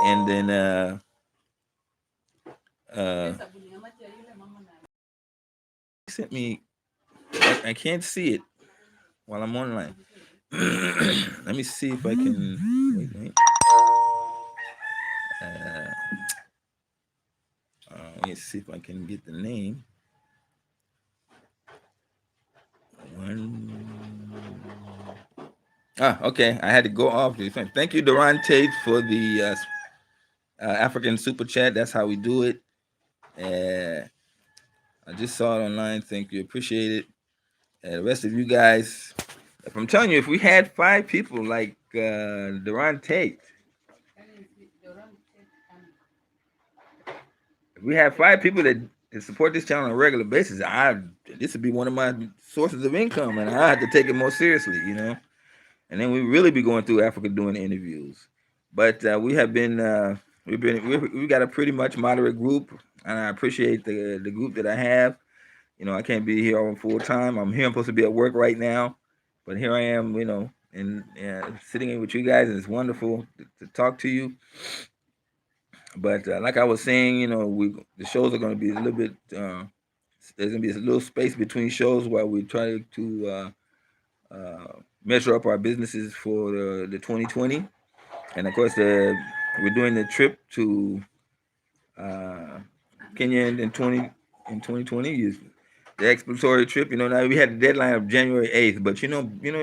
And then sent me. I can't see it while I'm online. Let me see if I can. Wait. Let me see if I can get the name. Okay. I had to go off. Thank you, Duran Tate, for the African super chat. That's how we do it. I just saw it online. Thank you. Appreciate it. The rest of you guys, if I'm telling you, if we had 5 people like Duran Tate, if we had 5 people that support this channel on a regular basis, this would be one of my sources of income, and I have to take it more seriously, And then we really be going through Africa doing interviews. But we have been we got a pretty much moderate group, and I appreciate the group that I have. I can't be here on full time. I'm supposed to be at work right now, but here I am, and sitting in with you guys, and it's wonderful to talk to you. But like I was saying, the shows are going to be a little bit. There's going to be a little space between shows while we try to measure up our businesses for the 2020, and of course, we're doing the trip to Kenya in 2020. The exploratory trip. Now we had the deadline of January 8th, but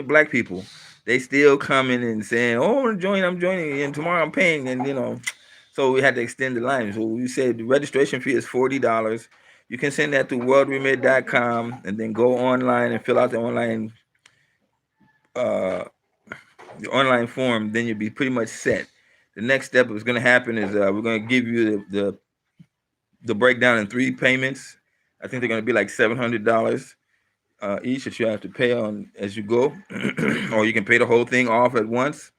black people, they still coming and saying, "Oh, I'm joining, and tomorrow I'm paying," and so we had to extend the line. So we said the registration fee is $40. You can send that to worldremit.com and then go online and fill out uh, the online form. Then you'll be pretty much set. The next step is going to happen is we're going to give you the breakdown in 3 payments. I think they're going to be like $700 each that you have to pay on as you go, or you can pay the whole thing off at once.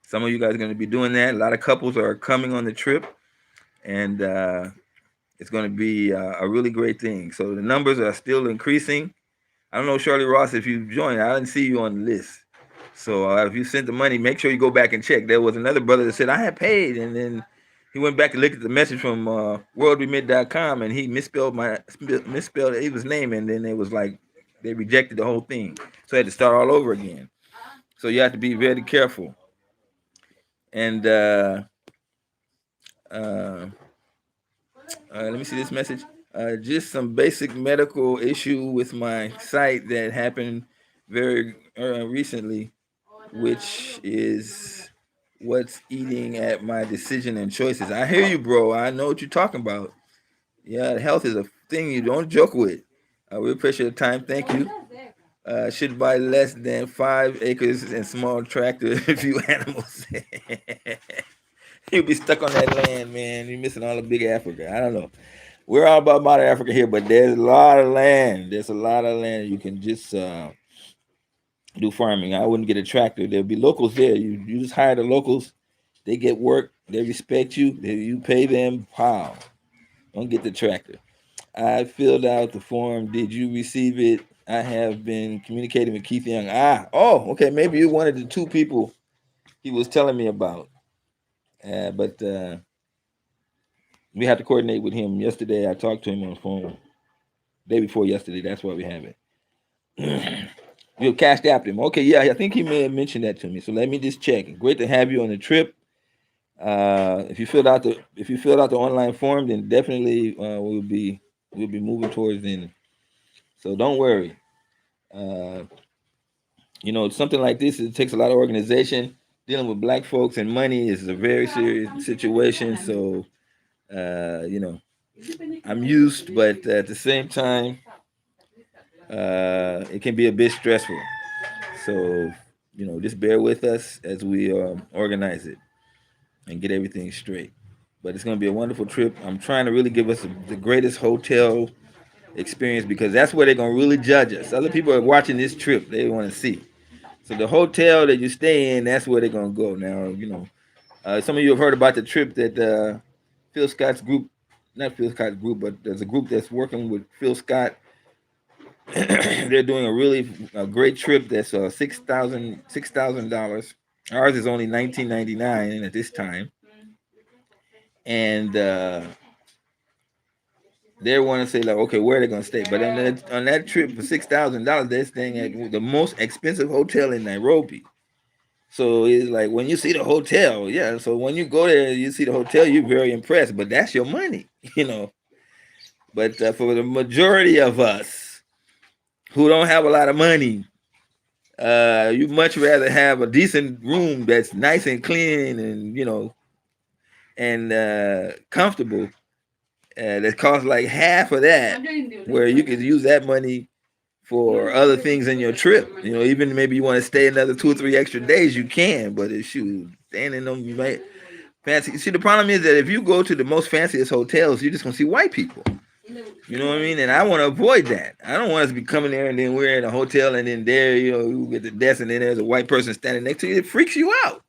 Some of you guys are going to be doing that. A lot of couples are coming on the trip, and it's going to be a really great thing. So the numbers are still increasing. I don't know, Shirley Ross, if you joined. I didn't see you on the list. So if you sent the money, make sure you go back and check. There was another brother that said, I had paid, and then he went back and looked at the message from worldremit.com, and he misspelled Eva's name, and then it was like they rejected the whole thing. So I had to start all over again. So you have to be very careful. And let me see this message. Just some basic medical issue with my site that happened very recently, which is what's eating at my decision and choices. I hear you, bro. I know what you're talking about. Yeah, health is a thing you don't joke with. We appreciate your time. Thank you. Should buy less than 5 acres and small tractor and a few animals. You'll be stuck on that land, man. You're missing all the big Africa. I don't know. We're all about modern Africa here, but there's a lot of land. There's a lot of land you can just do farming. I wouldn't get a tractor. There'll be locals there. You just hire the locals. They get work. They respect you. You pay them. Wow. Don't get the tractor. I filled out the form. Did you receive it? I have been communicating with Keith Young. Okay. Maybe you're one of the 2 people he was telling me about. But we have to coordinate with him. Yesterday, I talked to him on the phone. Day before yesterday. That's why we have it. You cashed after him. Okay, yeah, I think he may have mentioned that to me. So let me just check. Great to have you on the trip. If you filled out the online form, then definitely we'll be moving towards then. So don't worry. Something like this, it takes a lot of organization. Dealing with black folks and money is a very serious situation. So I'm used, but at the same time, it can be a bit stressful. So just bear with us as we organize it and get everything straight. But it's going to be a wonderful trip. I'm trying to really give us the greatest hotel experience because that's where they're going to really judge us. Other people are watching this trip. They want to see. So the hotel that you stay in, that's where they're going to go. Now, some of you have heard about the trip that Phil Scott's group, not Phil Scott's group, but there's a group that's working with Phil Scott. They're doing a great trip that's $6,000. Ours is only $19.99 at this time, and they want to say like, okay, where are they going to stay? But on that trip for $6,000, they're staying at the most expensive hotel in Nairobi. So it's like when you see the hotel, yeah. So when you go there, you see the hotel, you're very impressed. But that's your money, But for the majority of us who don't have a lot of money, you much rather have a decent room that's nice and clean and comfortable. That costs like half of that, where you could use that money for other things in your trip. Even maybe you want to stay another 2 or 3 extra days, you can. But if you staying in them, you might fancy. See, the problem is that if you go to the most fanciest hotels, you're just gonna see white people. You know what I mean? And I want to avoid that. I don't want us to be coming there and then we're in a hotel and then there, you get the desk and then there's a white person standing next to you. It freaks you out.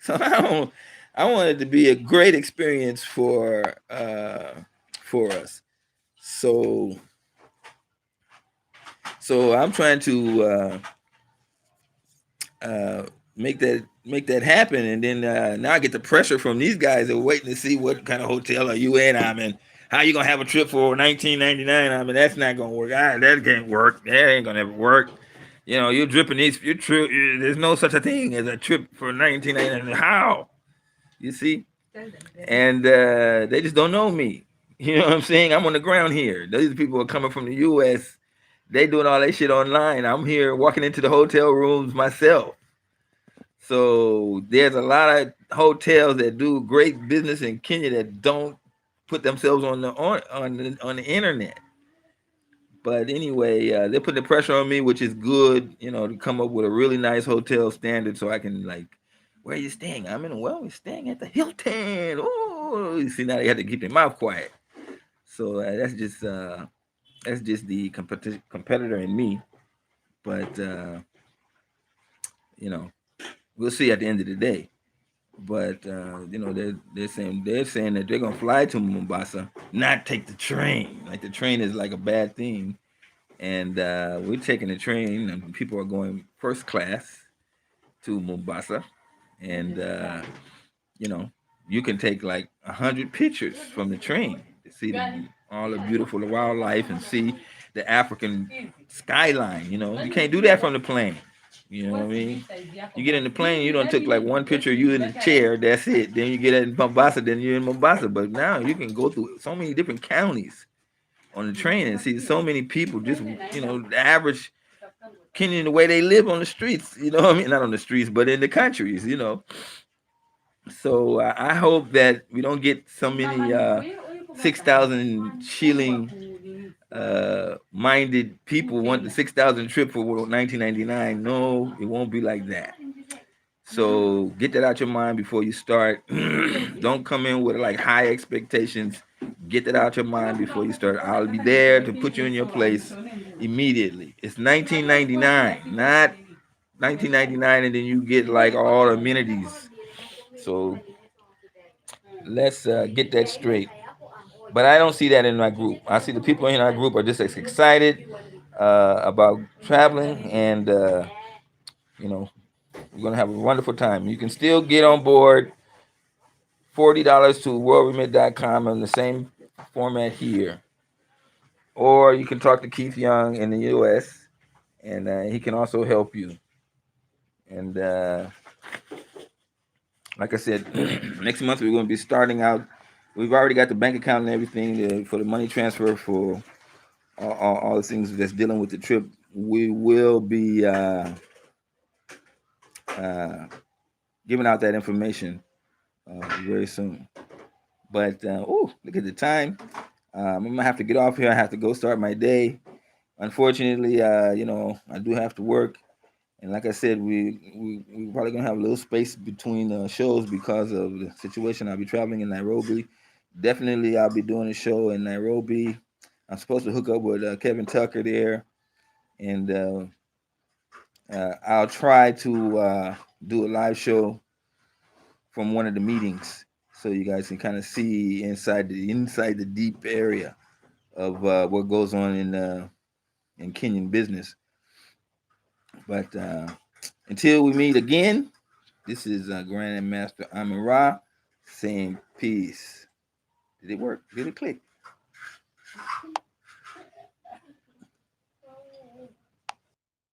So I want it to be a great experience for us. So I'm trying to make that happen, and then now I get the pressure from these guys that are waiting to see what kind of hotel are you in. How you gonna have a trip for $19.99? That's not gonna work. That can't work. That ain't gonna ever work. You're dripping these. There's no such a thing as a trip for $19.99. How? You see? And they just don't know me. You know what I'm saying? I'm on the ground here. These people are coming from the U.S. They doing all that shit online. I'm here walking into the hotel rooms myself. So there's a lot of hotels that do great business in Kenya that don't put themselves on the internet. But anyway, they're putting the pressure on me, which is good, to come up with a really nice hotel standard so I can like, where are you staying? We're staying at the Hilton. Oh, you see, now they have to keep their mouth quiet. So that's just the competitor in me. But you know, we'll see at the end of the day. But they're saying that they're gonna fly to Mombasa, not take the train. Like the train is like a bad thing, and we're taking the train, and people are going first class to Mombasa, and you know, you can take like 100 pictures from the train to see all the beautiful wildlife and see the African skyline. You can't do that from the plane. You know what I mean? You get in the plane, you don't took like one picture of you in the chair. That's it. Then you get in Mombasa, then you're in Mombasa. But now you can go through so many different counties on the train and see so many people. Just the average Kenyan, the way they live on the streets. You know what I mean? Not on the streets, but in the countries. So I hope that we don't get so many 6,000 shilling minded people want the 6,000 trip for 1999. No, it won't be like that. So get that out your mind before you start. Don't come in with like high expectations. Get that out your mind before you start. I'll be there to put you in your place immediately. It's 1999, not 1999, and then you get like all the amenities. So let's get that straight. But I don't see that in my group. I see the people in our group are just as excited about traveling, and you know we're gonna have a wonderful time. You can still get on board $40 to worldremit.com in the same format here, or you can talk to Keith Young in the U.S. and he can also help you. And like I said, next month we're going to be starting out. We've already got the bank account and everything for the money transfer for all the things that's dealing with the trip. We will be uh, giving out that information very soon. But look at the time. I'm gonna have to get off here. I have to go start my day. Unfortunately, I do have to work, and like I said, we probably gonna have a little space between shows because of the situation. I'll be traveling in Nairobi. Definitely, I'll be doing a show in Nairobi. I'm supposed to hook up with Kevin Tucker there, and I'll try to do a live show from one of the meetings, so you guys can kind of see inside the deep area of what goes on in Kenyan business. But until we meet again, this is Grandmaster Amin Ra saying peace. Did it work? Did it click?